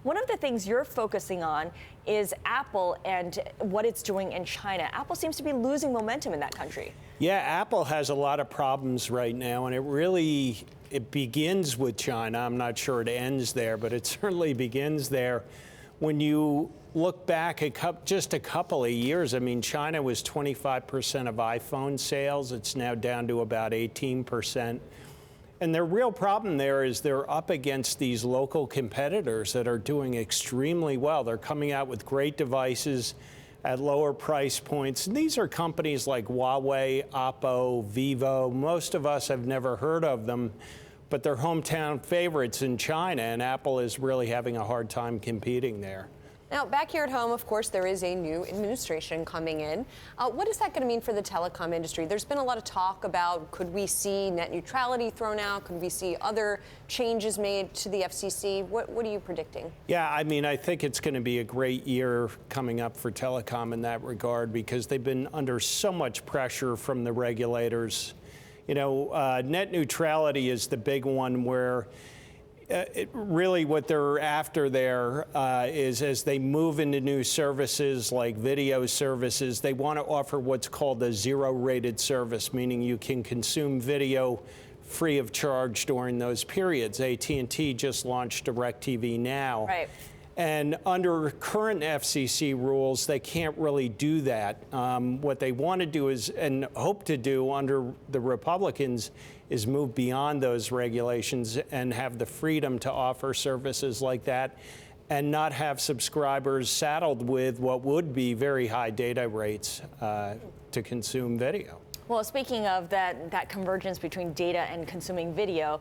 One of the things you're focusing on is Apple and what it's doing in China. Apple seems to be losing momentum in that country. Yeah, Apple has a lot of problems right now, and it begins with China. I'm not sure it ends there, but it certainly begins there. When you look back just a couple of years, I mean, China was 25% of iPhone sales. It's now down to about 18%. And their real problem there is they're up against these local competitors that are doing extremely well. They're coming out with great devices at lower price points. And these are companies like Huawei, Oppo, Vivo. Most of us have never heard of them, but they're hometown favorites in China, and Apple is really having a hard time competing there. Now, back here at home, of course, there is a new administration coming in. What is that going to mean for the telecom industry? There's been a lot of talk about, could we see net neutrality thrown out? Could we see other changes made to the FCC? What are you predicting? Yeah, I mean, I think it's going to be a great year coming up for telecom in that regard, because they've been under so much pressure from the regulators. You know, net neutrality is the big one where really what they're after there is, as they move into new services like video services, they want to offer what's called a zero-rated service, meaning you can consume video free of charge during those periods. AT&T just launched DirecTV Now. Right. And under current FCC rules, they can't really do that. What they want to do is, and hope to do under the Republicans, is move beyond those regulations and have the freedom to offer services like that and not have subscribers saddled with what would be very high data rates to consume video. Well, speaking of that convergence between data and consuming video,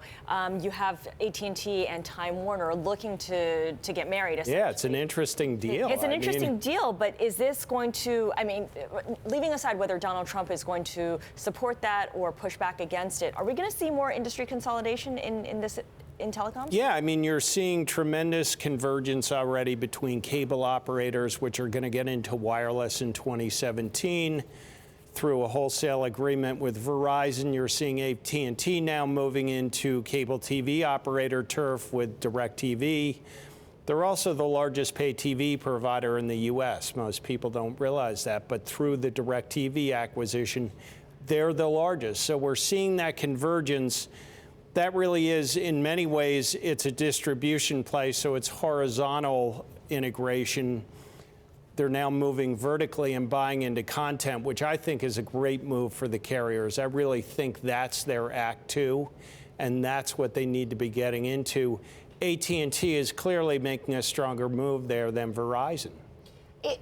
you have AT&T and Time Warner looking to get married. Yeah, it's an interesting deal. It's an interesting deal, but is this going to, I mean, leaving aside whether Donald Trump is going to support that or push back against it, are we going to see more industry consolidation in telecoms? Yeah, I mean, you're seeing tremendous convergence already between cable operators, which are going to get into wireless in 2017. Through a wholesale agreement with Verizon, you're seeing AT&T now moving into cable TV operator turf with DirecTV. They're also the largest pay TV provider in the U.S. Most people don't realize that, but through the DirecTV acquisition, they're the largest. So we're seeing that convergence. That really is, in many ways, it's a distribution play, so it's horizontal integration. They're now moving vertically and buying into content, which I think is a great move for the carriers. I really think that's their act two, and that's what they need to be getting into. AT&T is clearly making a stronger move there than Verizon.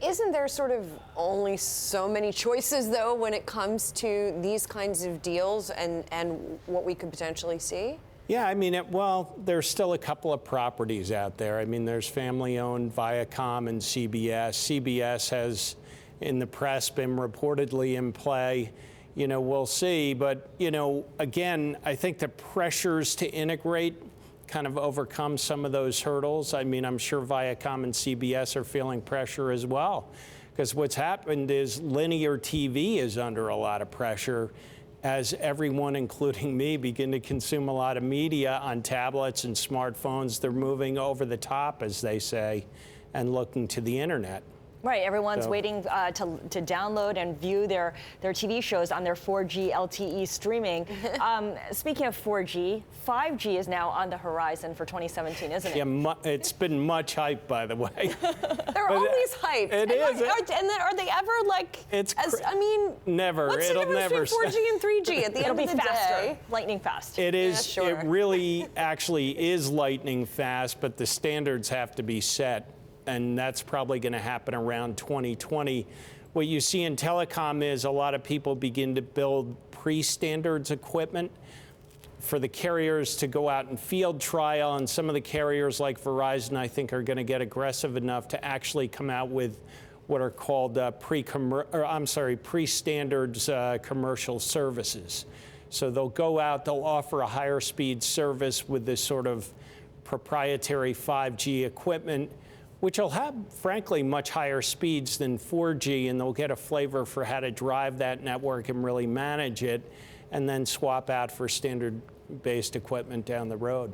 Isn't there sort of only so many choices, though, when it comes to these kinds of deals and what we could potentially see? Yeah, I mean, well, there's still a couple of properties out there. I mean, there's family-owned Viacom and CBS. CBS has, in the press, been reportedly in play. You know, we'll see. But, you know, again, I think the pressures to integrate kind of overcome some of those hurdles. I mean, I'm sure Viacom and CBS are feeling pressure as well, because what's happened is linear TV is under a lot of pressure as everyone, including me, begin to consume a lot of media on tablets and smartphones. They're moving over the top, as they say, and looking to the internet. Right, everyone's waiting to download and view their TV shows on their 4G LTE streaming. Speaking of 4G, 5G is now on the horizon for 2017, isn't it? Yeah, it's been much hype, by the way. They're always hyped. It is. Are they ever like? I mean, never. What's It'll the difference never. between 4G and 3G at the end of the day? It'll be faster, lightning fast. It is. Yeah, sure. It really, actually, is lightning fast, but the standards have to be set. And that's probably going to happen around 2020. What you see in telecom is a lot of people begin to build pre-standards equipment for the carriers to go out and field trial. And some of the carriers like Verizon, I think, are going to get aggressive enough to actually come out with what are called pre-standards commercial services. So they'll go out, they'll offer a higher speed service with this sort of proprietary 5G equipment, which will have, frankly, much higher speeds than 4G, and they'll get a flavor for how to drive that network and really manage it, and then swap out for standard-based equipment down the road.